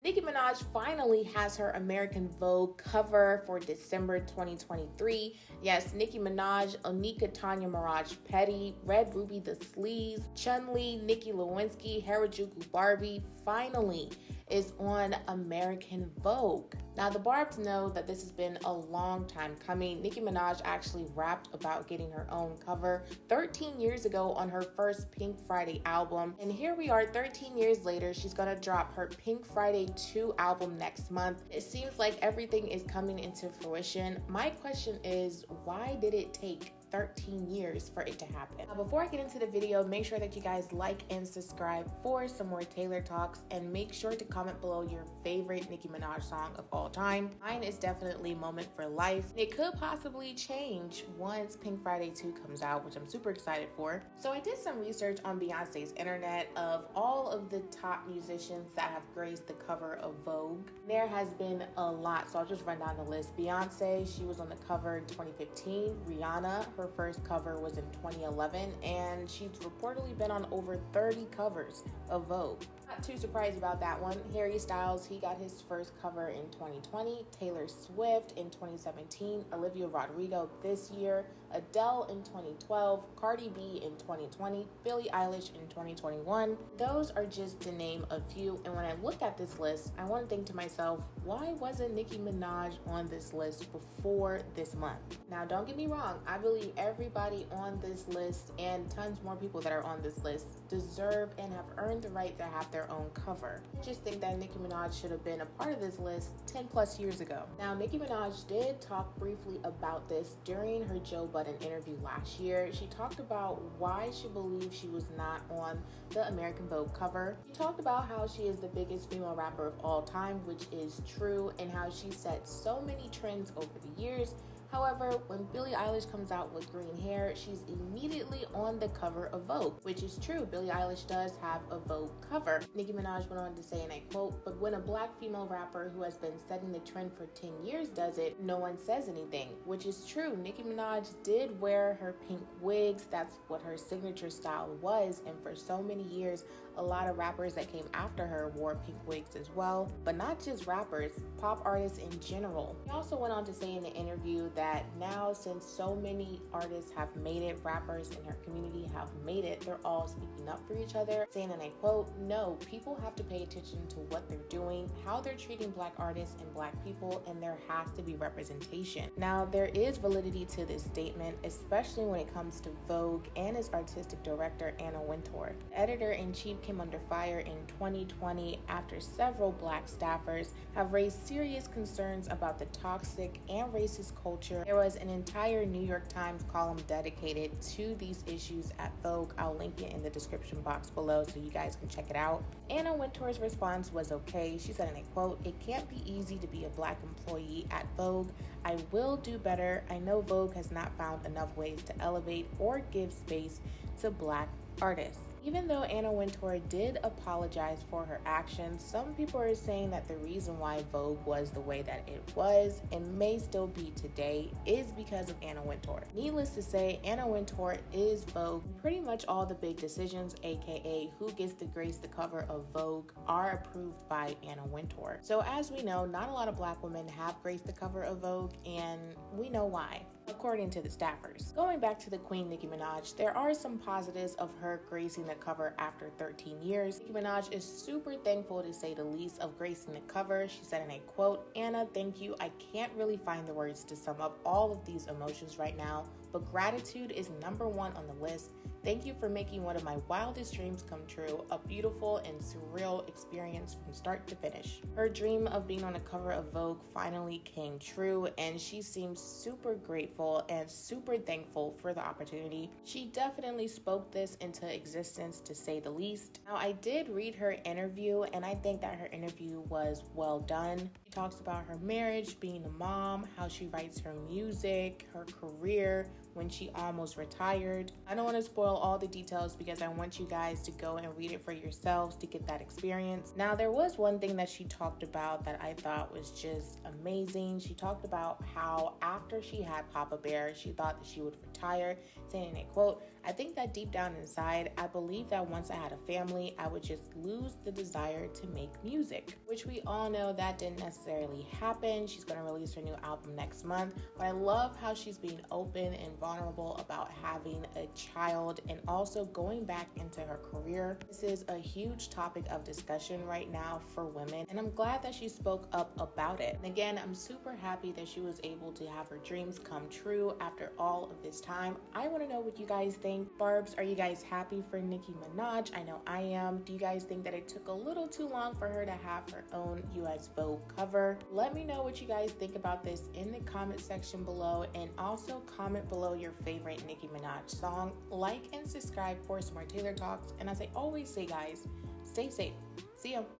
Nicki Minaj finally has her American Vogue cover for December 2023. Yes, Nicki Minaj, Onika Tanya Mirage Petty, Red Ruby the Sleaze, Chun-Li, Nikki Lewinsky, Harajuku Barbie finally is on American Vogue. Now, the Barbs know that this has been a long time coming. Nicki Minaj actually rapped about getting her own cover 13 years ago on her first Pink Friday album. And here we are 13 years later, she's gonna drop her Pink Friday 2 album next month. It seems like everything is coming into fruition. My question is, why did it take 13 years for it to happen? Now, before I get into the video, make sure that you guys like and subscribe for some more Taylor talks, and make sure to comment below your favorite Nicki Minaj song of all time. Mine is definitely Moment for Life. It could possibly change once Pink Friday 2 comes out, which I'm super excited for. So I did some research on Beyonce's internet of all of the top musicians that have graced the cover of Vogue. There has been a lot, so I'll just run down the list. Beyonce, she was on the cover in 2015. Rihanna, her first cover was in 2011, and she's reportedly been on over 30 covers of Vogue. Not too surprised about that one. Harry Styles, he got his first cover in 2020. Taylor Swift in 2017. Olivia Rodrigo this year. Adele in 2012. Cardi B in 2020. Billie Eilish in 2021. Those are just to name a few. And when I look at this list, I want to think to myself, why wasn't Nicki Minaj on this list before this month? Now, don't get me wrong. I believe everybody on this list and tons more people that are on this list deserve and have earned the right to have their own cover. I just think that Nicki Minaj should have been a part of this list 10 plus years ago. Now, Nicki Minaj did talk briefly about this during her Joe Budden interview last year. She talked about why she believes she was not on the American Vogue cover. She talked about how she is the biggest female rapper of all time, which is true, and how she set so many trends over the years. However, when Billie Eilish comes out with green hair, she's immediately on the cover of Vogue, which is true. Billie Eilish does have a Vogue cover. Nicki Minaj went on to say, and I quote, "But when a black female rapper who has been setting the trend for 10 years does it, no one says anything," which is true. Nicki Minaj did wear her pink wigs. That's what her signature style was. And for so many years, a lot of rappers that came after her wore pink wigs as well. But not just rappers, pop artists in general. She also went on to say in the interview that now, since so many artists have made it, rappers in her community have made it, they're all speaking up for each other, saying, and I quote, "No, people have to pay attention to what they're doing, how they're treating black artists and black people, and there has to be representation." Now, there is validity to this statement, especially when it comes to Vogue and its artistic director, Anna Wintour. The editor-in-chief came under fire in 2020 after several black staffers have raised serious concerns about the toxic and racist culture. There was an entire New York Times column dedicated to these issues at Vogue. I'll link it in the description box below so you guys can check it out. Anna Wintour's response was okay. She said, and I quote, "It can't be easy to be a black employee at Vogue. I will do better. I know Vogue has not found enough ways to elevate or give space to black artists." Even though Anna Wintour did apologize for her actions, some people are saying that the reason why Vogue was the way that it was, and may still be today, is because of Anna Wintour. Needless to say, Anna Wintour is Vogue. Pretty much all the big decisions, aka who gets to grace the cover of Vogue, are approved by Anna Wintour. So as we know, not a lot of black women have graced the cover of Vogue, and we know why, according to the staffers. Going back to the Queen Nicki Minaj, there are some positives of her gracing the cover after 13 years. Nicki Minaj is super thankful, to say the least, of gracing the cover. She said, and I quote, "Anna, thank you. I can't really find the words to sum up all of these emotions right now, but gratitude is number one on the list. Thank you for making one of my wildest dreams come true, a beautiful and surreal experience from start to finish." Her dream of being on the cover of Vogue finally came true, and she seems super grateful and super thankful for the opportunity. She definitely spoke this into existence, to say the least. Now, I did read her interview, and I think that her interview was well done. She talks about her marriage, being a mom, how she writes her music, her career, when she almost retired. I don't want to spoil all the details because I want you guys to go and read it for yourselves to get that experience. Now, there was one thing that she talked about that I thought was just amazing. She talked about how after she had Papa Bear, she thought that she would retire, saying, and I quote, I think that deep down inside, I believe that once I had a family, I would just lose the desire to make music, which we all know that didn't necessarily happen. She's going to release her new album next month, but I love how she's being open and vulnerable about having a child and also going back into her career. This is a huge topic of discussion right now for women, and I'm glad that she spoke up about it. And again, I'm super happy that she was able to have her dreams come true after all of this time. I want to know what you guys think. Barbs, are you guys happy for Nicki Minaj? I know I am. Do you guys think that it took a little too long for her to have her own US Vogue cover? Let me know what you guys think about this in the comment section below, and also comment below your favorite Nicki Minaj song. Like and subscribe for some more Taylor talks, and as I always say, guys, stay safe. See ya.